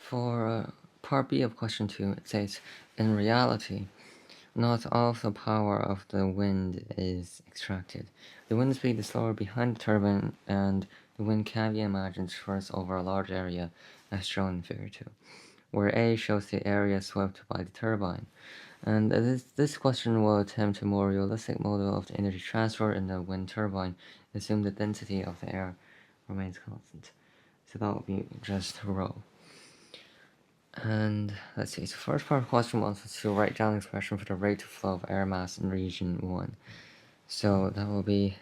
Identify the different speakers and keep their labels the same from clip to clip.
Speaker 1: For part B of question 2, it says, in reality, not all of the power of the wind is extracted. The wind speed is slower behind the turbine, and the wind can be imagined dispersed over a large area, as shown in Figure 2, where A shows the area swept by the turbine. And this question will attempt a more realistic model of the energy transfer in the wind turbine, assume the density of the air remains constant. So that will be just rho. And let's see, so first part of the question wants us to write down the expression for the rate of flow of air mass in region 1. So that will be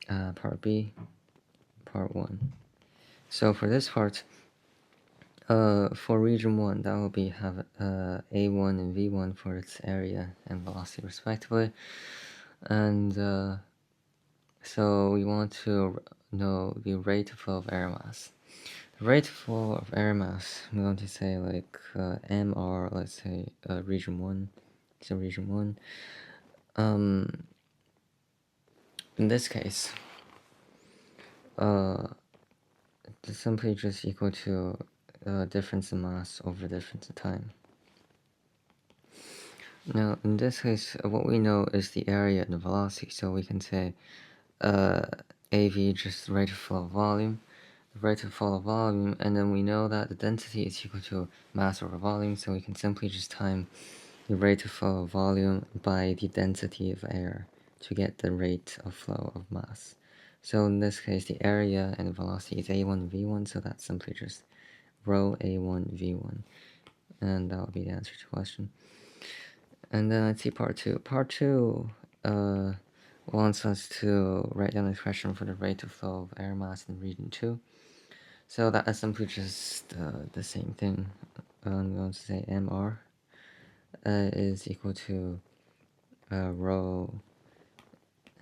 Speaker 1: part B, part 1. So for this part, for region 1, that will be have A1 and V1 for its area and velocity respectively. And so we want to know the rate of flow of air mass. The rate of flow of air mass, I'm going to say like MR, let's say region 1. So region 1. In this case, it's simply just equal to difference in mass over difference in time. Now, in this case, what we know is the area and the velocity, so we can say AV just the rate of flow of volume, the rate of flow of volume, and then we know that the density is equal to mass over volume, so we can simply just time the rate of flow of volume by the density of air to get the rate of flow of mass. So in this case, the area and the velocity is A1 V1, so that's simply just rho A1 V1. And that would be the answer to the question. And then let's see part 2. Part 2 wants us to write down the expression for the rate of flow of air mass in region 2. So that is simply just the same thing. I'm going to say MR is equal to rho,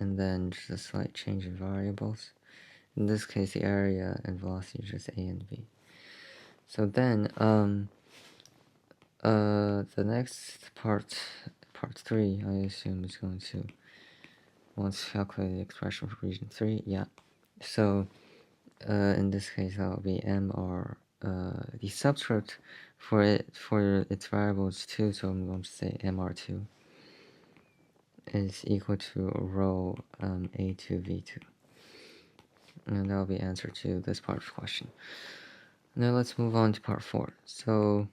Speaker 1: and then just a slight change in variables. In this case, the area and velocity is just A and V. So then, the next part 3, I assume is going to want to calculate the expression for region 3. Yeah. So, in this case, that will be MR. The subscript for its variable is 2, so I'm going to say MR2 is equal to rho A2 V2. And that will be answer to this part of the question. Now let's move on to part 4. So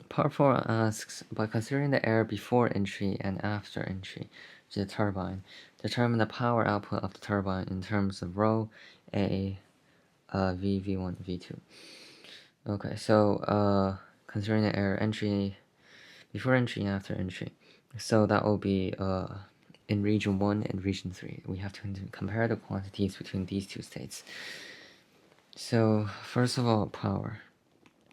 Speaker 1: part 4 asks, by considering the air before entry and after entry to the turbine, determine the power output of the turbine in terms of rho A V V1 V2. Okay, so considering the air entry before entry and after entry, so that will be in region 1 and region 3. We have to compare the quantities between these two states. So first of all, power.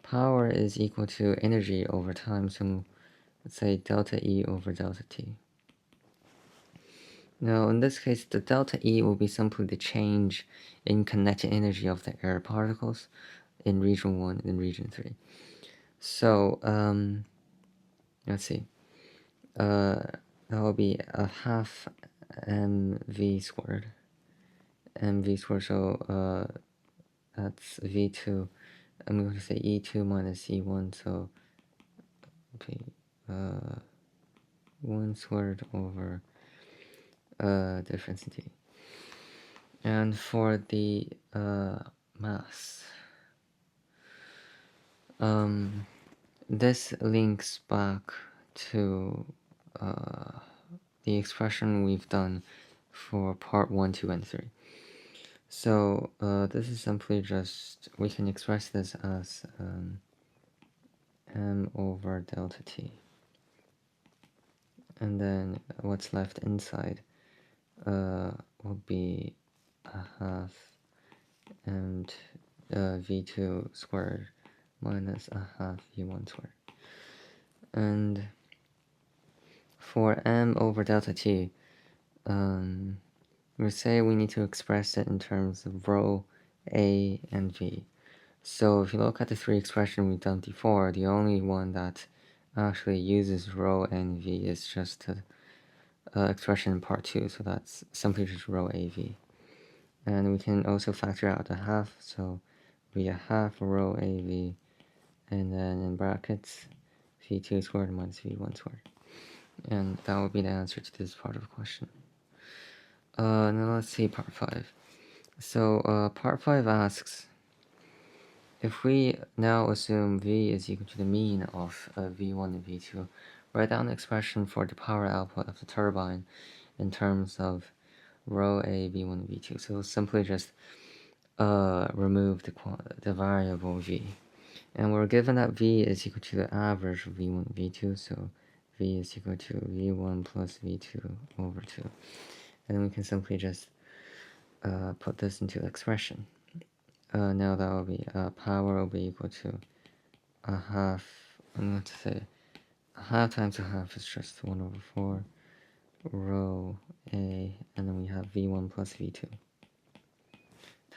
Speaker 1: Power is equal to energy over time, so let's say delta E over delta T. Now in this case, the delta E will be simply the change in kinetic energy of the air particles in region 1 and region 3. So let's see, that will be a half mv squared, so that's V2. I'm going to say E2 minus E1, so okay, 1 squared over difference in T. And for the mass, this links back to the expression we've done for part 1, 2, and 3. So this is simply just, we can express this as m over delta T. And then what's left inside will be a half and V2 squared minus a half V1 squared. And for m over delta T, we say we need to express it in terms of rho A and V. So if you look at the 3 expressions we've done before, the only one that actually uses rho and V is just the expression in part 2, so that's simply just rho AV. And we can also factor out the half, so we have half rho AV and then in brackets v2 squared minus v1 squared. And that would be the answer to this part of the question. Now let's see part 5. So part 5 asks, if we now assume v is equal to the mean of v1 and v2, write down the expression for the power output of the turbine in terms of rho a v1 and v2. So simply just remove the variable v. And we're given that v is equal to the average of v1 and v2, so v is equal to v1 plus v2 over 2. And then we can simply just put this into the expression. Now that will be power will be equal to a half, I'm going to say a half times a half is just 1 over 4 rho a, and then we have v1 plus v2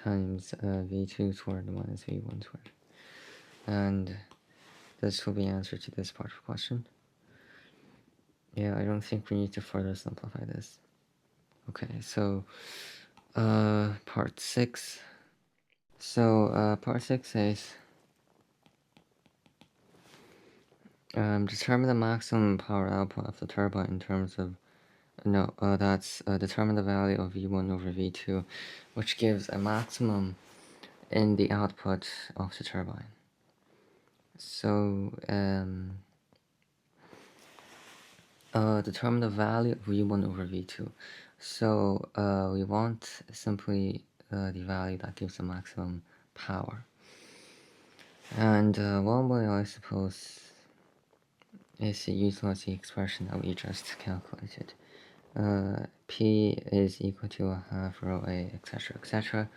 Speaker 1: times v2 squared minus v1 squared. And this will be answer to this part of the question. Yeah, I don't think we need to further simplify this. Okay, so part 6. So part 6 says determine the maximum power output of the turbine in terms of that's determine the value of v1 over v2, which gives a maximum in the output of the turbine. So determine the value of v1 over v2. So we want simply the value that gives the maximum power. And one way, I suppose, is to utilize the expression that we just calculated. P is equal to a half rho a, etc., etc.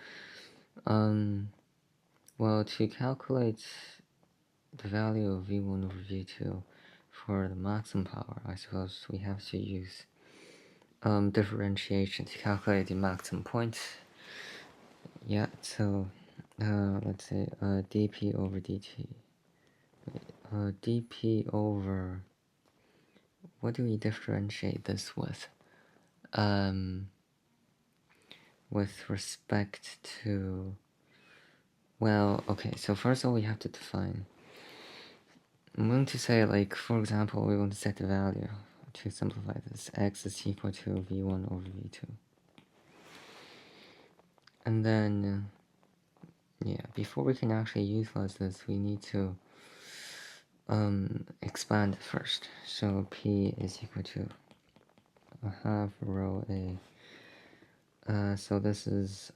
Speaker 1: Well, to calculate the value of v1 over v2 for the maximum power, I suppose we have to use differentiation to calculate the maximum point. Yeah, so let's say dp over dt. Dp over, what do we differentiate this with? With respect to, well, okay, so first of all we have to define. I'm going to say, like, for example, we want to set the value to simplify this. X is equal to v1 over v2. And then, yeah, before we can actually utilize this, we need to expand it first. So P is equal to a half rho A. So this is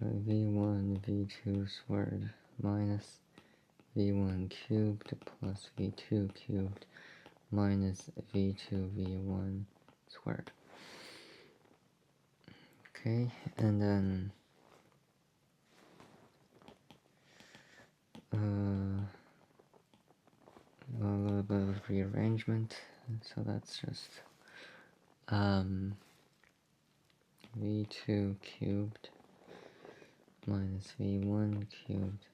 Speaker 1: v1 v2 squared minus v1 cubed plus v2 cubed minus v2 v1 squared. Okay, and then a little bit of rearrangement, so that's just v2 cubed minus v1 cubed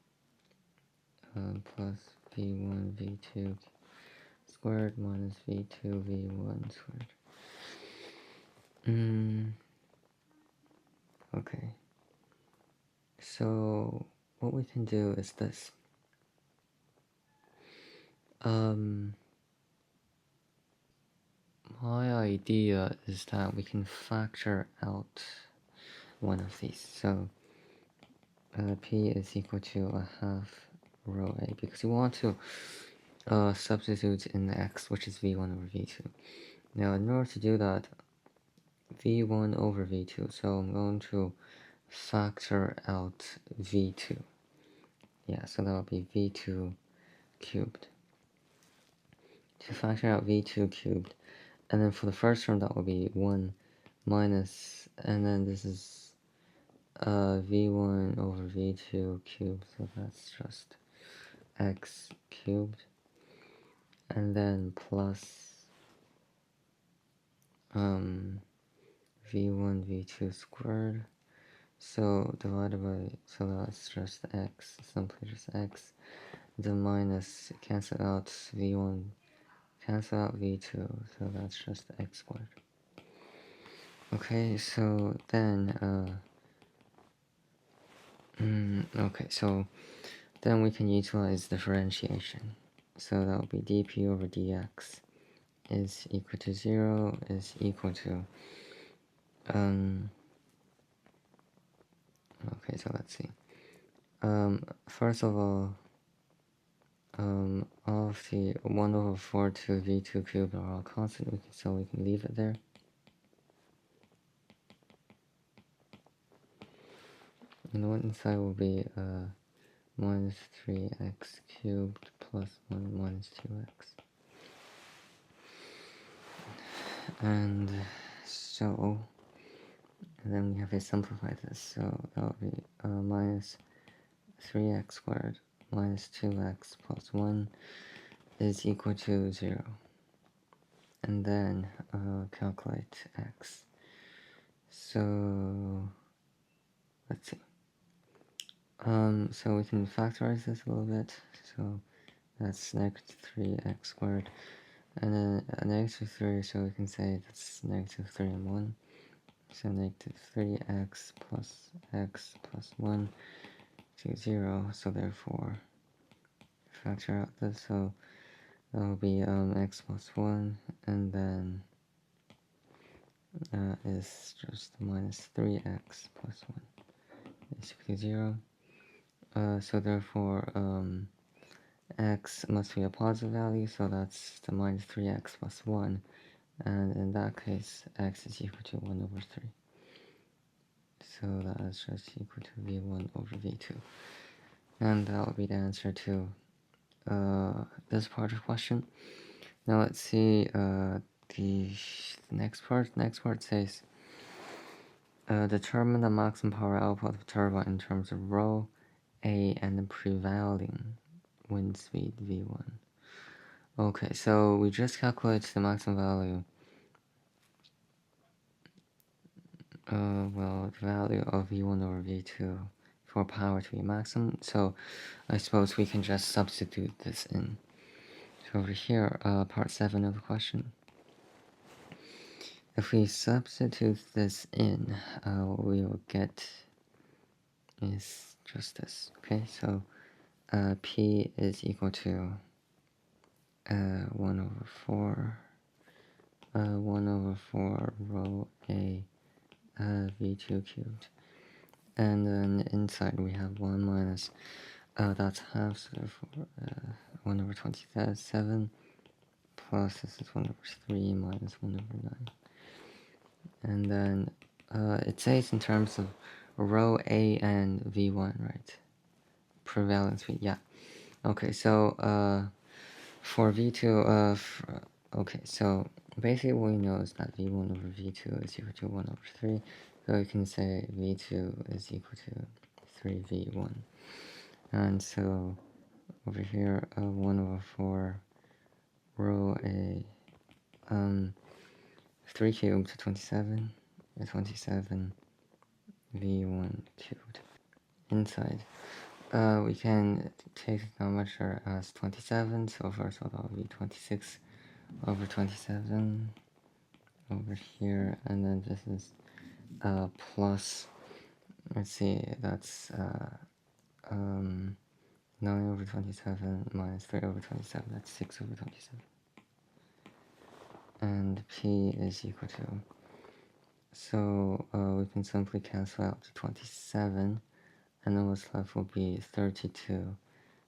Speaker 1: plus v1 v2 squared minus v2 v1 squared. Okay, so what we can do is this. My idea is that we can factor out one of these. So P is equal to a half rho A, because we want to substitute in the X, which is v1 over v2. Now, in order to do that, v1 over v2, so I'm going to factor out v2. Yeah, so that will be v2 cubed. To factor out v2 cubed, and then for the first term that will be 1 minus, and then this is v1 over v2 cubed, so that's just x cubed, and then plus v1 v2 squared, so divided by, so that's just x, simply just x, then minus, cancel out v1, cancel out v2, so that's just x squared. Okay, so then Okay, so then we can utilize differentiation. So that will be dp over dx is equal to 0 is equal to, okay, so let's see. First of all, of the 1 over 4 to v2 cubed are all constant, so we can leave it there. And one inside will be minus 3x cubed plus 1 minus 2x. And so, and then we have to simplify this. So that will be minus 3x squared minus 2x plus 1 is equal to 0. And then calculate x. So let's see. So we can factorize this a little bit. So that's negative 3x squared. And then a negative 3, so we can say that's negative 3 and 1. So negative 3x plus x plus 1 to 0. So therefore, factor out this. So that will be x plus 1. And then is just minus 3x plus 1 is equal to 0. So therefore, x must be a positive value, so that's the minus 3x plus 1, and in that case, x is equal to 1 over 3. So that is just equal to v1 over v2. And that will be the answer to this part of the question. Now let's see the next part. Next part says, determine the maximum power output of turbine in terms of rho, A, and the prevailing wind speed v1. Okay, so we just calculated the maximum value. Well, the value of v1 over v2 for power to be maximum. So I suppose we can just substitute this in. So over here, part 7 of the question. If we substitute this in, what we will get is just this. Okay, so P is equal to 1 over 4, 1 over 4 rho A v2 cubed. And then inside we have 1 minus, that's half, so therefore 1 over 27 plus this is 1 over 3 minus 1 over 9. And then it says in terms of rho A and V1, right? Prevailing speed, yeah. Okay, so for V2, okay, so basically what we know is that V1 over V2 is equal to 1 over 3. So we can say V2 is equal to 3V1. And so over here, 1 over 4 rho A, 3 cubed to 27, 27 V1 cubed. Inside, we can take the measure as 27, so first of all that will be 26 over 27 over here, and then this is plus, let's see, that's 9 over 27 minus 3 over 27, that's 6 over 27. And P is equal to, so we can simply cancel out the 27, and then what's left will be 32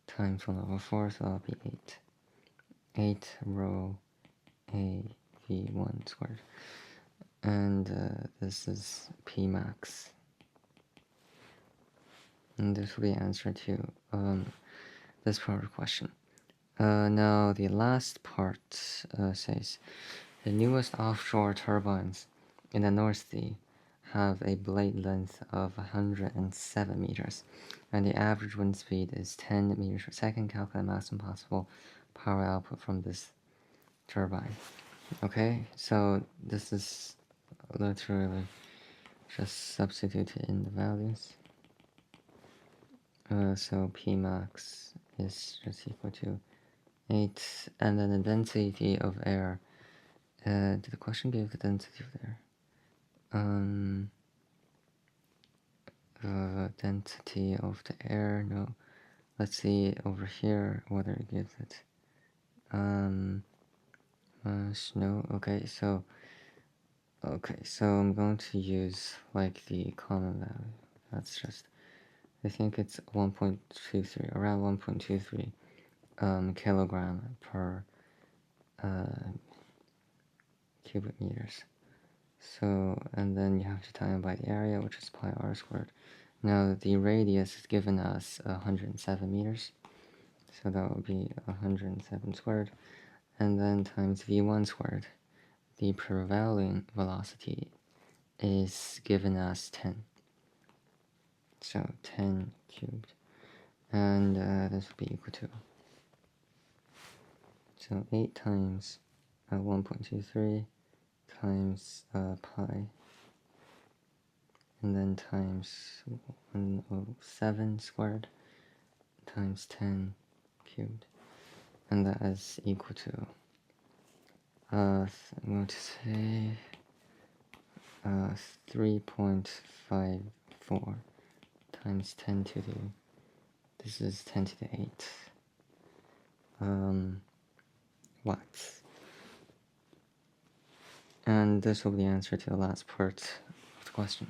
Speaker 1: times 1 over 4, so that'll be 8. 8 rho A V1 squared. And this is P max. And this will be the answer to this part of the question. Now the last part says, the newest offshore turbines in the North Sea have a blade length of 107 meters, and the average wind speed is 10 meters per second. Calculate maximum possible power output from this turbine. Okay, so this is literally just substituted in the values. So P max is just equal to 8, and then the density of air. Did the question give the density of air? density of the air. No, let's see over here whether it gives it. No. Okay, so I'm going to use like the common value. That's just, I think it's 1.23, around 1.23 kilogram per cubic meters. So, and then you have to time it by the area, which is pi r squared. Now the radius is given us 107 meters, so that would be 107 squared, and then times v1 squared. The prevailing velocity is given as 10, so 10 cubed, and this will be equal to, so 8 times 1.23 times pi, and then times 107 squared times 10 cubed, and that is equal to, I'm going to say 3.54 times 10 to the, this is 10 to the 8th watts. And this will be the answer to the last part of the question.